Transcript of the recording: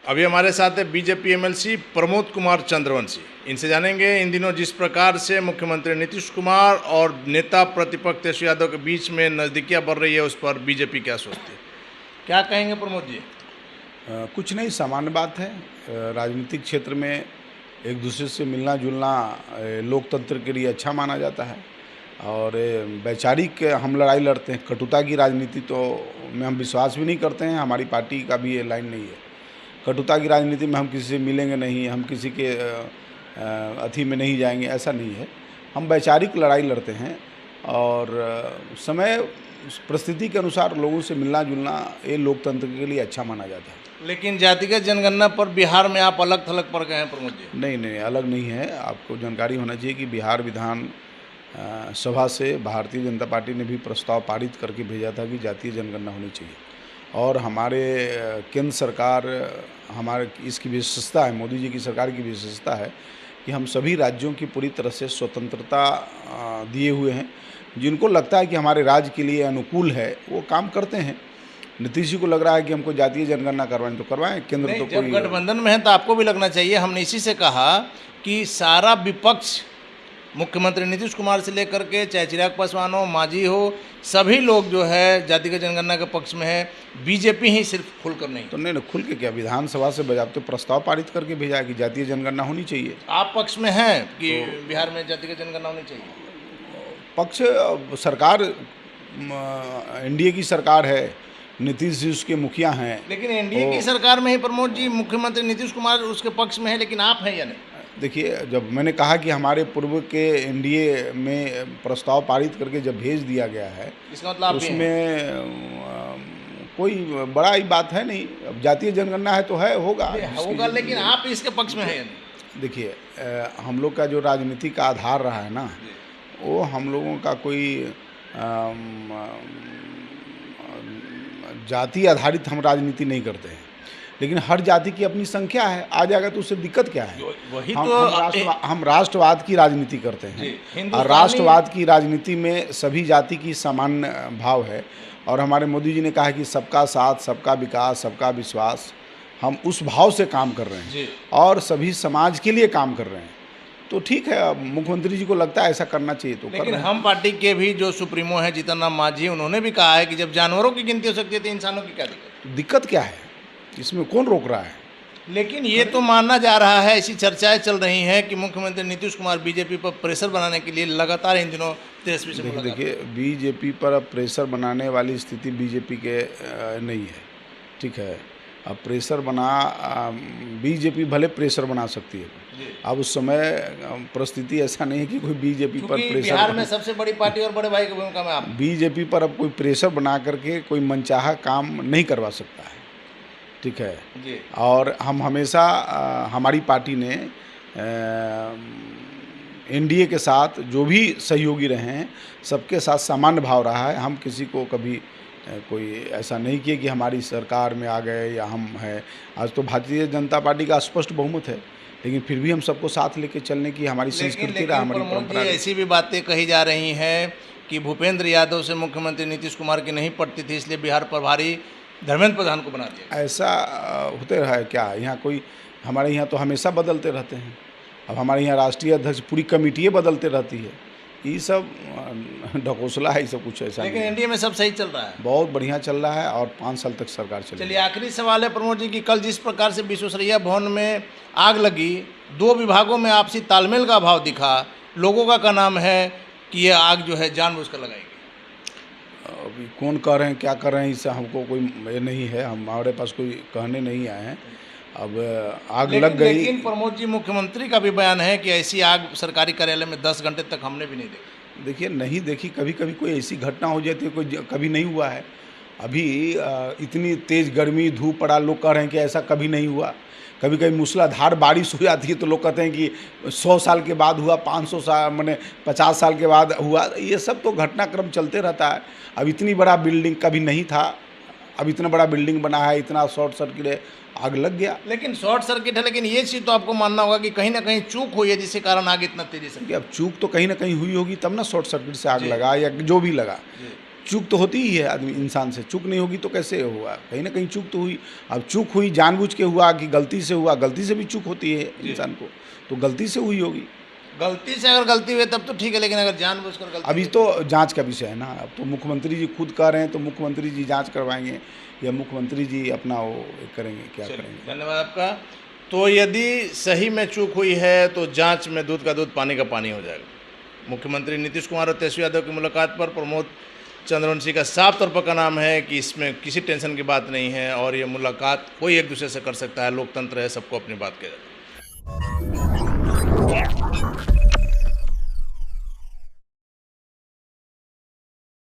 अभी हमारे साथ है बीजेपी एमएलसी प्रमोद कुमार चंद्रवंशी। इनसे जानेंगे इन दिनों जिस प्रकार से मुख्यमंत्री नीतीश कुमार और नेता प्रतिपक्ष तेजस्वी यादव के बीच में नज़दीकियाँ बढ़ रही है, उस पर बीजेपी क्या सोचती है, क्या कहेंगे प्रमोद जी? कुछ नहीं, सामान्य बात है। राजनीतिक क्षेत्र में एक दूसरे से मिलना जुलना लोकतंत्र के लिए अच्छा माना जाता है और वैचारिक हम लड़ाई लड़ते हैं। कटुता की राजनीति तो में हम विश्वास भी नहीं करते हैं, हमारी पार्टी का भी ये लाइन नहीं है। कटुता की राजनीति में हम किसी से मिलेंगे नहीं, हम किसी के अथी में नहीं जाएंगे, ऐसा नहीं है। हम वैचारिक लड़ाई लड़ते हैं और समय परिस्थिति के अनुसार लोगों से मिलना जुलना ये लोकतंत्र के लिए अच्छा माना जाता है। लेकिन जातिगत जनगणना पर बिहार में आप अलग थलग पड़ गए हैं प्रमोद जी। नहीं, अलग नहीं है। आपको जानकारी होना चाहिए कि बिहार विधान सभा से भारतीय जनता पार्टी ने भी प्रस्ताव पारित करके भेजा था कि जातीय जनगणना होनी चाहिए और हमारे केंद्र सरकार, हमारे इसकी विशेषता है, मोदी जी की सरकार की विशेषता है कि हम सभी राज्यों की पूरी तरह से स्वतंत्रता दिए हुए हैं। जिनको लगता है कि हमारे राज्य के लिए अनुकूल है वो काम करते हैं। नीतीश जी को लग रहा है कि हमको जातीय जनगणना करवाएं तो करवाएं, केंद्र तो कोई गठबंधन में है तो आपको भी लगना चाहिए। हमने इसी से कहा कि सारा विपक्ष मुख्यमंत्री नीतीश कुमार से लेकर के चाहे चिराग पासवान हो, मांझी हो, सभी लोग जो है जातिगत जनगणना के पक्ष में है। बीजेपी ही सिर्फ खुलकर नहीं। तो नहीं, खुल के क्या, विधानसभा से बजाते प्रस्ताव पारित करके भेजा है कि जातीय जनगणना होनी चाहिए। आप पक्ष में हैं कि बिहार में जातिगत जनगणना होनी चाहिए? पक्ष सरकार एनडीए की सरकार है, नीतीश जी उसके मुखिया हैं। लेकिन एनडीए की सरकार में ही प्रमोद जी मुख्यमंत्री नीतीश कुमार उसके पक्ष में है, लेकिन आप हैं या नहीं? देखिए, जब मैंने कहा कि हमारे पूर्व के एनडीए में प्रस्ताव पारित करके जब भेज दिया गया है, इसका मतलब उसमें कोई बड़ा ही बात है नहीं। अब जातीय जनगणना है तो है, होगा। लेकिन आप इसके पक्ष में है या नहीं? देखिए, हम लोग का जो राजनीति का आधार रहा है ना, वो हम लोगों का कोई जाति आधारित हम राजनीति नहीं करते हैं। लेकिन हर जाति की अपनी संख्या है, आ जाएगा तो उससे दिक्कत क्या है? हम राष्ट्रवाद की राजनीति करते हैं और राष्ट्रवाद की राजनीति में सभी जाति की सामान्य भाव है और हमारे मोदी जी ने कहा कि सबका साथ, सबका विकास, सबका विश्वास। हम उस भाव से काम कर रहे हैं और सभी समाज के लिए काम कर रहे हैं। तो ठीक है, अब मुख्यमंत्री जी को लगता है ऐसा करना चाहिए तो लेकिन हम पार्टी के भी जो सुप्रीमो हैं जीतन राम मांझी, उन्होंने भी कहा है कि जब जानवरों की गिनती हो सकती है तो इंसानों की क्या दिक्कत? दिक्कत क्या है इसमें, कौन रोक रहा है? लेकिन ये तो मानना जा रहा है, ऐसी चर्चाएं चल रही हैं कि मुख्यमंत्री नीतीश कुमार बीजेपी पर प्रेशर बनाने के लिए लगातार इन दिनों तेजस्वी से मुलाकात। देखिए, बीजेपी पर अब प्रेशर बनाने वाली स्थिति बीजेपी के नहीं है, ठीक है। अब प्रेशर बीजेपी भले प्रेशर बना सकती है, अब उस समय परिस्थिति ऐसा नहीं है कि कोई बीजेपी पर प्रेशर। बिहार में सबसे बड़ी पार्टी और बड़े भाई की भूमिका में आप बीजेपी पर अब कोई प्रेशर बना करके कोई मनचाहा काम नहीं करवा सकता है, ठीक है जी। और हम हमेशा हमारी पार्टी ने एनडीए के साथ जो भी सहयोगी रहे हैं सबके साथ सामान्य भाव रहा है। हम किसी को कभी कोई ऐसा नहीं किया कि हमारी सरकार में आ गए या हम हैं। आज तो भारतीय जनता पार्टी का स्पष्ट बहुमत है, लेकिन फिर भी हम सबको साथ लेके चलने की हमारी संस्कृति रहा, हमारी परंपरा। ऐसी भी बातें कही जा रही हैं कि भूपेंद्र यादव से मुख्यमंत्री नीतीश कुमार की नहीं पड़ती थी, इसलिए बिहार प्रभारी धर्मेंद्र प्रधान को बना दिया। ऐसा होते रहा है क्या? यहाँ कोई, हमारे यहाँ तो हमेशा बदलते रहते हैं। अब हमारे यहाँ राष्ट्रीय अध्यक्ष, पूरी कमेटियाँ बदलते रहती है। ये सब ढकोसला है, ये सब कुछ ऐसा। लेकिन एनडीए में सब सही चल रहा है, बहुत बढ़िया चल रहा है और 5 साल तक सरकार चलेगी। चलिए, आखिरी सवाल है प्रमोद जी की कल जिस प्रकार से विश्वेश्वरैया भवन में आग लगी, 2 विभागों में आपसी तालमेल का अभाव दिखा, लोगों का नाम है कि ये आग जो है जानबूझकर लगाई गई। अभी कौन कह रहे हैं, क्या कर रहे हैं, इससे हमको कोई ये नहीं है, हमारे पास कोई कहने नहीं आए हैं। अब आग लग गई। लेकिन प्रमोद जी, मुख्यमंत्री का भी बयान है कि ऐसी आग सरकारी कार्यालय में 10 घंटे तक हमने भी नहीं देखी। देखिए, नहीं देखी, कभी कभी कोई ऐसी घटना हो जाती है, कोई कभी नहीं हुआ है। अभी इतनी तेज़ गर्मी धूप पड़ा, लोग कह रहे हैं कि ऐसा कभी नहीं हुआ। कभी कभी मूसलाधार बारिश हो जाती है तो लोग कहते हैं कि 100 साल के बाद हुआ, 500 साल मैंने 50 साल के बाद हुआ। ये सब तो घटनाक्रम चलते रहता है। अब इतनी बड़ा बिल्डिंग कभी नहीं था, अब इतना बड़ा बिल्डिंग बना है, इतना शॉर्ट सर्किट है, आग लग गया। लेकिन शॉर्ट सर्किट है, लेकिन ये चीज़ तो आपको मानना होगा कि कहीं ना कहीं चूक हुई है जिसके कारण आग इतना तेजी से। अब चूक तो कहीं ना कहीं हुई होगी, तब ना शॉर्ट सर्किट से आग लगा या जो भी लगा। चूक तो होती ही है आदमी इंसान से, चूक नहीं होगी तो कैसे हुआ? कहीं ना कहीं चूक तो हुई। अब चूक हुई जानबूझ के हुआ कि गलती से हुआ? गलती से भी चूक होती है इंसान को, तो गलती से हुई होगी। गलती से अगर गलती हुई तब तो ठीक है, लेकिन अगर जानबूझकर गलती अभी तो जांच का विषय है ना। अब तो मुख्यमंत्री जी खुद कह रहे हैं, तो मुख्यमंत्री जी जांच करवाएंगे या मुख्यमंत्री जी अपना वो करेंगे, क्या करेंगे। धन्यवाद आपका। तो यदि सही में चूक हुई है तो जांच में दूध का दूध पानी का पानी हो जाएगा। मुख्यमंत्री नीतीश कुमार और तेजस्वी यादव की मुलाकात पर प्रमोद चंद्रवंशी का साफ तौर पर कहना है कि इसमें किसी टेंशन की बात नहीं है और ये मुलाकात कोई एक दूसरे से कर सकता है। लोकतंत्र है, सबको अपनी बात कह जाता है।